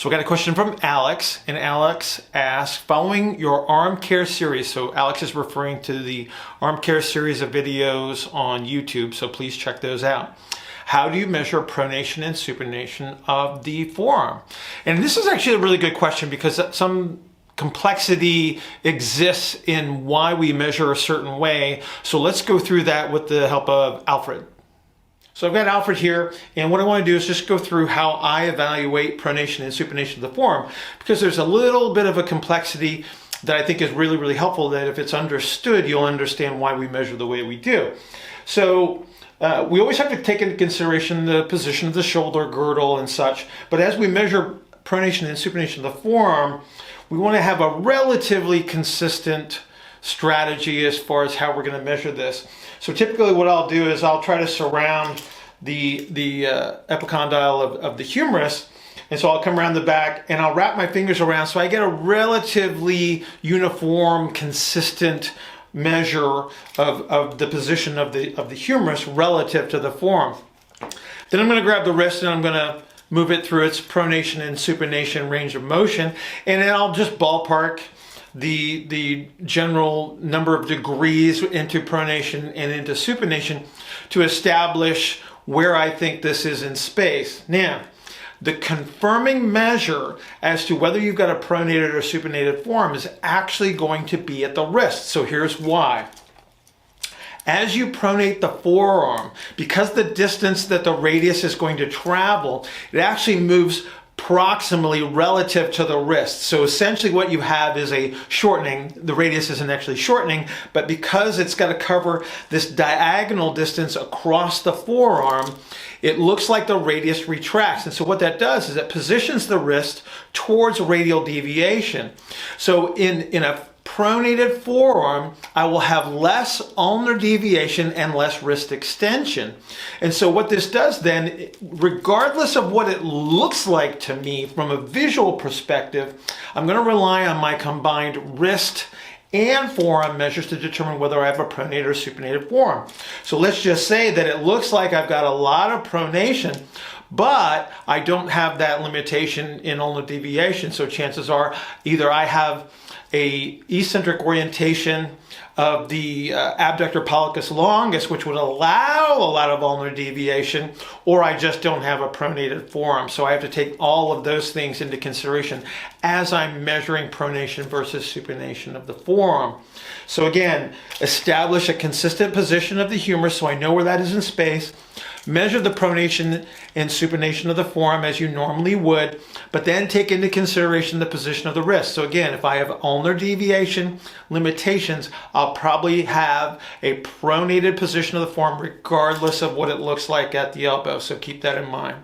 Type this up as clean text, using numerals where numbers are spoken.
So we got a question from Alex, and Alex asks, following your arm care series, so Alex is referring to the arm care series of videos on YouTube, so please check those out. How do you measure pronation and supination of the forearm? And this is actually a really good question because some complexity exists in why we measure a certain way. So let's go through that with the help of Alfred. So I've got Alfred here, and what I want to do is just go through how I evaluate pronation and supination of the forearm, because there's a little bit of a complexity that I think is really, really helpful, that if it's understood, you'll understand why we measure the way we do. So we always have to take into consideration the position of the shoulder girdle and such, but as we measure pronation and supination of the forearm, we want to have a relatively consistent strategy as far as how we're going to measure this. So typically what I'll do is I'll try to surround the epicondyle of the humerus, and so I'll come around the back and I'll wrap my fingers around so I get a relatively uniform, consistent measure of the position of the humerus relative to the forearm. Then I'm going to grab the wrist and I'm going to move it through its pronation and supination range of motion, and then I'll just ballpark the general number of degrees into pronation and into supination to establish where I think this is in space. Now, the confirming measure as to whether you've got a pronated or supinated forearm is actually going to be at the wrist. So here's why. As you pronate the forearm, because the distance that the radius is going to travel, it actually moves proximally relative to the wrist. So essentially what you have is a shortening. The radius isn't actually shortening, but because it's got to cover this diagonal distance across the forearm, it looks like the radius retracts. And so what that does is it positions the wrist towards radial deviation. So in a pronated forearm, I will have less ulnar deviation and less wrist extension. And so what this does then, regardless of what it looks like to me from a visual perspective, I'm going to rely on my combined wrist and forearm measures to determine whether I have a pronated or supinated forearm. So let's just say that it looks like I've got a lot of pronation, but I don't have that limitation in ulnar deviation. So chances are either I have a eccentric orientation of the abductor pollicis longus, which would allow a lot of ulnar deviation, or I just don't have a pronated forearm. So I have to take all of those things into consideration as I'm measuring pronation versus supination of the forearm. So again, establish a consistent position of the humerus so I know where that is in space. Measure the pronation and supination of the forearm as you normally would, but then take into consideration the position of the wrist. So again, if I have ulnar deviation limitations, I'll probably have a pronated position of the forearm regardless of what it looks like at the elbow. So keep that in mind.